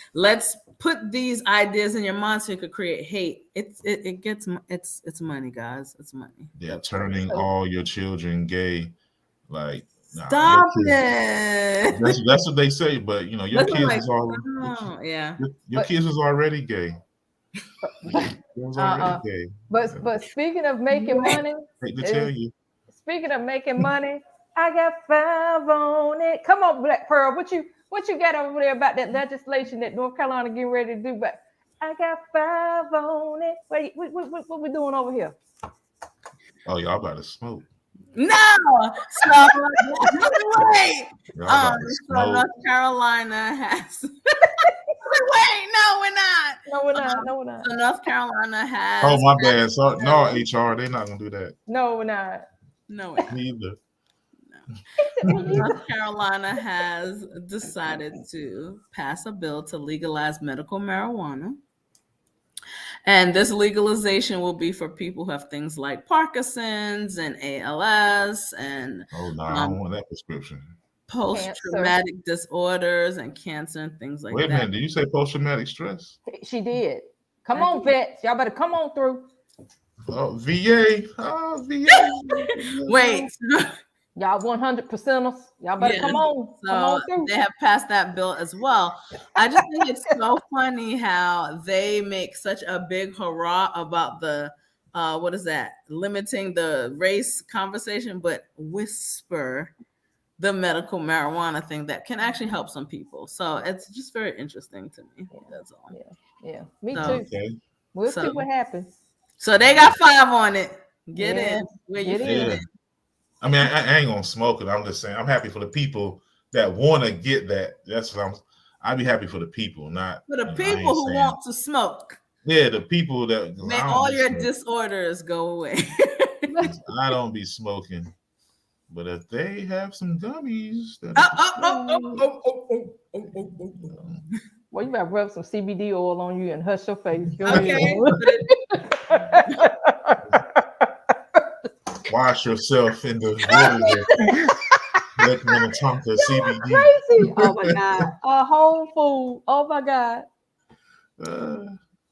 put these ideas in your mind so you could create hate. It's money, guys. It's money. Yeah, turning all your children gay, like. Stop it. That's what they say, but you know, your kids is already your kids is already gay. But speaking of making money, I hate to tell you. Speaking of making money, I got 5 on it. Come on, Black Pearl. What you got over there about that legislation that North Carolina getting ready to do? But I got 5 on it. Wait, what we doing over here? Oh, y'all about to smoke. No, so wait. So North Carolina has. Wait, no, we're not. No, we're not. So North Carolina has. Oh, my bad. So, no, HR, they're not gonna do that. No, we're not. No, neither. No. North Carolina has decided to pass a bill to legalize medical marijuana. And this legalization will be for people who have things like Parkinson's and ALS and I don't want that prescription. Post-traumatic disorders and cancer and things like that. Wait a minute, did you say post-traumatic stress? She did. Come on, vets. Y'all better come on through. Oh, VA. Oh, VA. Wait. Y'all 100%ers. Y'all better come on. So come on through. They have passed that bill as well. I just think it's so funny how they make such a big hurrah about the limiting the race conversation, but whisper the medical marijuana thing that can actually help some people. So it's just very interesting to me. That's all. Yeah. Me too. Okay. We'll see what happens. So they got 5 on it. Get in where you fit in. I mean, I ain't gonna smoke it. I'm just saying I'm happy for the people that want to get that. That's what I'd be happy for the people, not for the people who want to smoke. Yeah, the people that make all your disorders go away. I don't be smoking, but if they have some gummies, well, you better rub some CBD oil on you and hush your face. Okay. wash yourself in the water with Minnetonka CBD. Crazy. Oh my God. A whole food. Oh my God.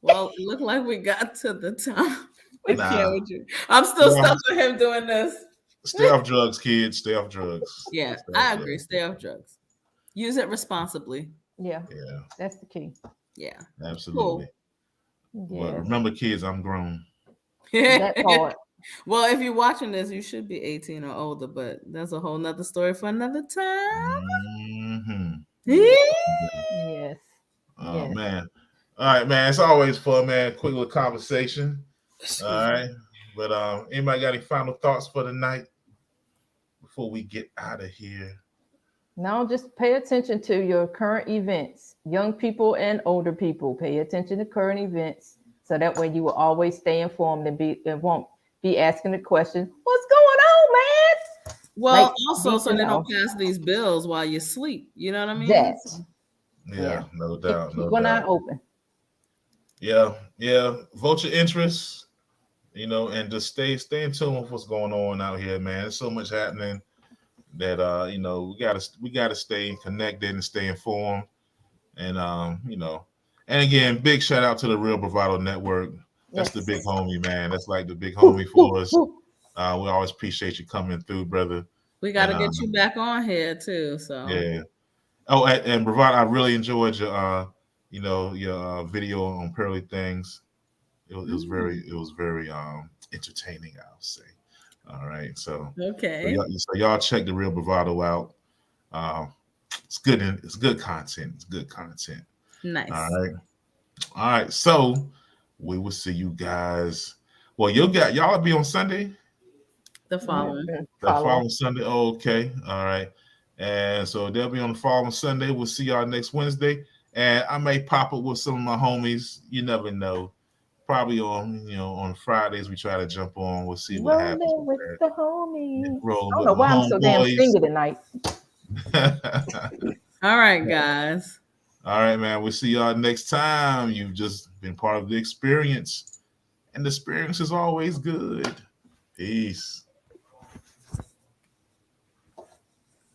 Well, it looked like we got to the time. Nah. I'm still stuck with him doing this. Stay off drugs, kids. Stay off drugs. Yeah, I agree. Stay off drugs. Use it responsibly. Yeah. Yeah. That's the key. Yeah. Absolutely. Cool. Well, Yeah. remember, kids, I'm grown. That part. Well, if you're watching this, you should be 18 or older, but that's a whole nother story for another time. Mm-hmm. Yes. Oh, yes. man. All right, man. It's always fun, man. Quick little conversation. All right. But anybody got any final thoughts for the night before we get out of here? No, just pay attention to your current events. Young people and older people, pay attention to current events. So that way you will always stay informed and won't be asking the question, what's going on, man? Well, like, also so they don't pass these bills while you sleep. You know what I mean? Yeah, no doubt. Keep one eye open. Yeah. Vote your interests, and just stay in tune with what's going on out here, man. There's so much happening that we gotta stay connected and stay informed. And and again, big shout out to the Real Bravado Network. That's the big homie, man. That's like the big homie for us. We always appreciate you coming through, brother. We got to get you back on here too. So yeah. Oh, and Bravado, I really enjoyed your your video on Pearly Things. It was very entertaining, I would say. All right, so okay. So y'all check the Real Bravado out. It's good. It's good content. It's good content. Nice. All right. So we will see you guys. Well, y'all be on Sunday. The following Sunday. Oh, okay. All right. And so they'll be on the following Sunday. We'll see y'all next Wednesday. And I may pop up with some of my homies. You never know. Probably on Fridays we try to jump on. We'll see what happens. With the homies. Rolling I don't know why I'm so damn stingy tonight. All right, guys. All right, man. We'll see y'all next time. You've just been part of the experience. And the experience is always good. Peace.